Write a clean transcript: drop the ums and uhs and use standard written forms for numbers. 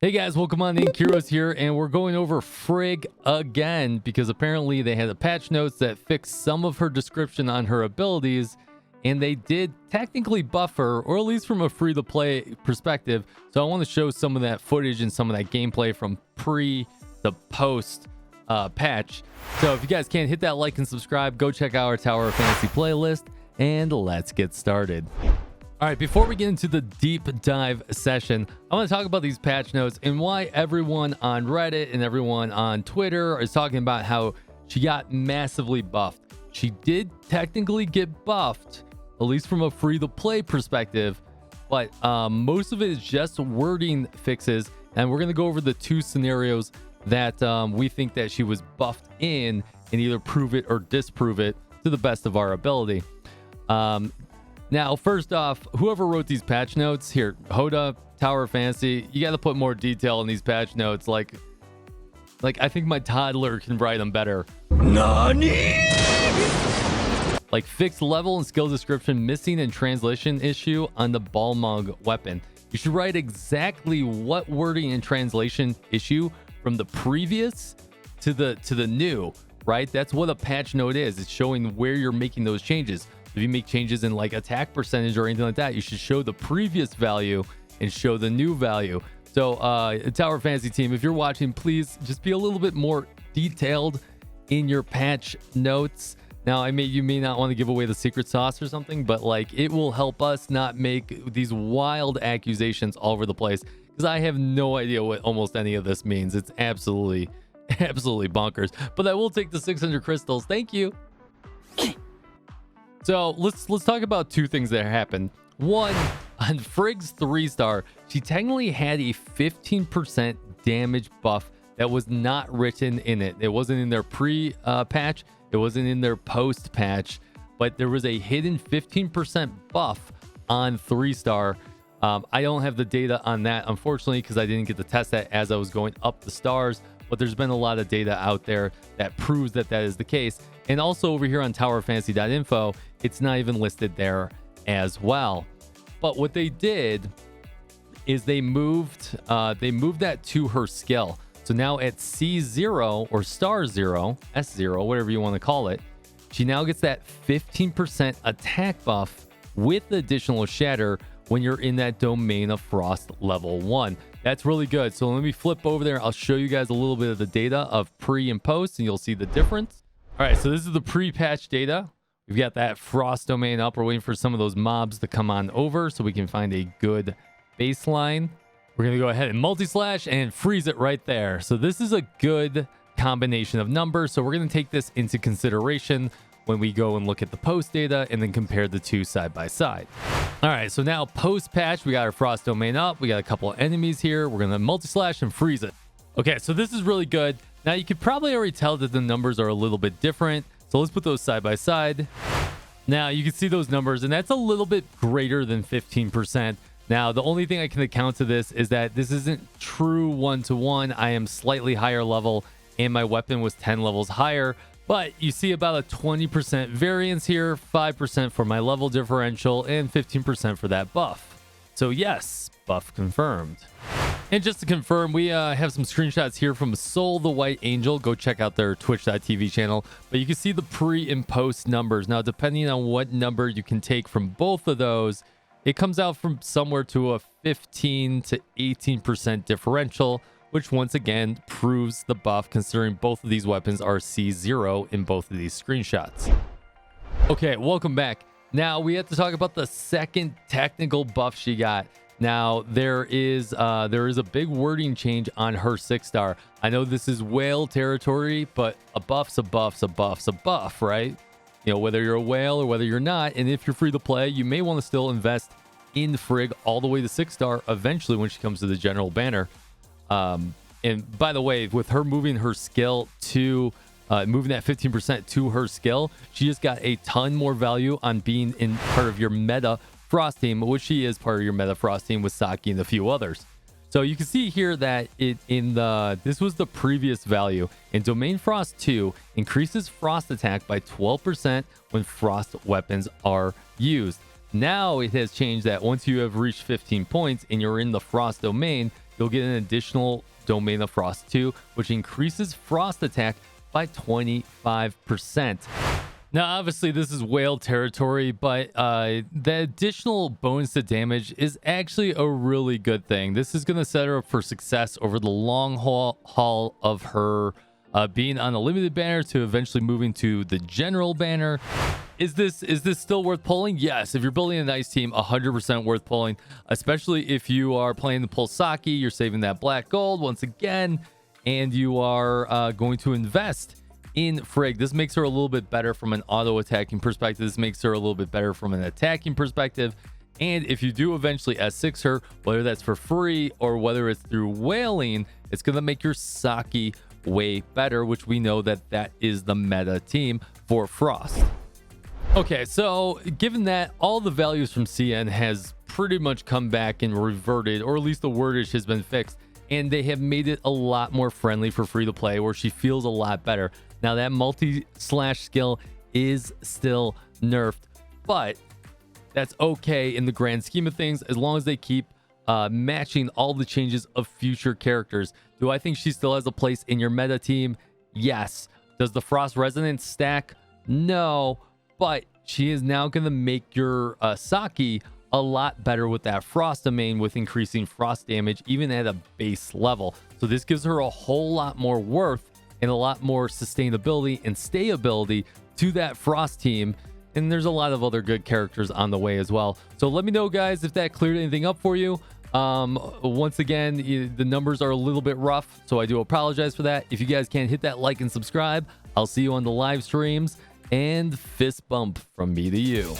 Hey guys, welcome on in. Kyrios here, and we're going over Frigg again because apparently they had the patch notes that fixed some of her description on her abilities, and they did technically buff her, or at least from a free-to-play perspective. So I want to show some of that footage and some of that gameplay from pre to post patch. So if you guys can, hit that like and subscribe. Go check out our Tower of Fantasy playlist, and let's get started. All right, before we get into the deep dive session, I want to talk about these patch notes and why everyone on Reddit and everyone on Twitter is talking about how she got massively buffed. She did technically get buffed, at least from a free-to-play perspective, but most of it is just wording fixes, and we're going to go over the two scenarios that we think that she was buffed in and either prove it or disprove it to the best of our ability. Now, first off, whoever wrote these patch notes here, Hoda, Tower of Fantasy, you got to put more detail in these patch notes. Like I think my toddler can write them better. Nani? Like fixed level and skill description missing and translation issue on the 𝙀𝙓𝙋𝘼𝙉 weapon. You should write exactly what wording and translation issue from the previous to the new, right? That's what a patch note is. It's showing where you're making those changes. If you make changes in like attack percentage or anything like that, you should show the previous value and show the new value. So Tower Fantasy team, if you're watching, please just be a little bit more detailed in your patch notes. Now, you may not want to give away the secret sauce or something, but like it will help us not make these wild accusations all over the place, because I have no idea what almost any of this means. It's absolutely bonkers. But I will take the 600 crystals. Thank you. So let's talk about two things that happened. One, on Frigg's 3-star, she technically had a 15% damage buff that was not written in it. It wasn't in their pre-patch. It wasn't in their post-patch. But there was a hidden 15% buff on 3-star. I don't have the data on that, unfortunately, because I didn't get to test that as I was going up the stars. But there's been a lot of data out there that proves that is the case. And also over here on towerfantasy.info, it's not even listed there as well. But what they did is they moved that to her skill. So now at C0 or star 0, S0, whatever you want to call it, she now gets that 15% attack buff with additional shatter when you're in that domain of frost level 1. That's really good. So let me flip over there. I'll show you guys a little bit of the data of pre and post, and you'll see the difference. All right, so this is the pre-patch data. We've got that frost domain up. We're waiting for some of those mobs to come on over so we can find a good baseline. We're going to go ahead and multi-slash and freeze it right there. So this is a good combination of numbers. So we're going to take this into consideration when we go and look at the post data and then compare the two side by side. All right, so now post-patch, we got our frost domain up. We got a couple of enemies here. We're going to multi-slash and freeze it. Okay, so this is really good. Now, you could probably already tell that the numbers are a little bit different. So let's put those side by side. Now, you can see those numbers, and that's a little bit greater than 15%. Now, the only thing I can account to this is that this isn't true one-to-one. I am slightly higher level, and my weapon was 10 levels higher. But you see about a 20% variance here, 5% for my level differential, and 15% for that buff. So yes, buff confirmed. And just to confirm, we have some screenshots here from 𝙀𝙓𝙋𝘼𝙉𝙿. Go check out their twitch.tv channel. But you can see the pre and post numbers. Now, depending on what number you can take from both of those, it comes out from somewhere to a 15 to 18% differential, which once again proves the buff, considering both of these weapons are C0 in both of these screenshots. Okay, welcome back. Now, we have to talk about the second technical buff she got. Now, there is a big wording change on her 6-star. I know this is whale territory, but a buff's a buff's a buff's a buff, right? You know, whether you're a whale or whether you're not. And if you're free to play, you may want to still invest in Frigg all the way to 6-star eventually when she comes to the general banner. And by the way, with her moving her skill to moving that 15% to her skill, she just got a ton more value on being in part of your meta Frost team, which she is part of your meta Frost team with Saki and a few others. So you can see here that this was the previous value. In Domain Frost 2, increases Frost attack by 12% when Frost weapons are used. Now it has changed that once you have reached 15 points and you're in the Frost domain, you'll get an additional Domain of Frost 2, which increases Frost attack by 25%. Now, obviously, this is whale territory, but the additional bonus to damage is actually a really good thing. This is going to set her up for success over the long haul of her being on a limited banner to eventually moving to the general banner. Is this still worth pulling? Yes. If you're building a nice team, 100% worth pulling, especially if you are playing the pull Saki, you're saving that black gold once again, and you are going to invest in Frigg. This makes her a little bit better from an auto attacking perspective. This makes her a little bit better from an attacking perspective. And if you do eventually S6 her, whether that's for free or whether it's through whaling, it's going to make your Saki way better, which we know that is the meta team for Frost. Okay, so given that all the values from CN has pretty much come back and reverted, or at least the wordage has been fixed, and they have made it a lot more friendly for free to play, where she feels a lot better. Now, that multi-slash skill is still nerfed, but that's okay in the grand scheme of things, as long as they keep matching all the changes of future characters. Do I think she still has a place in your meta team? Yes. Does the Frost Resonance stack? No, but she is now going to make your Saki a lot better with that Frost domain, with increasing Frost damage even at a base level. So this gives her a whole lot more worth and a lot more sustainability and stayability to that Frost team. And there's a lot of other good characters on the way as well. So let me know, guys, if that cleared anything up for you. Once again, the numbers are a little bit rough, so I do apologize for that. If you guys can't hit that like and subscribe, I'll see you on the live streams, and fist bump from me to you.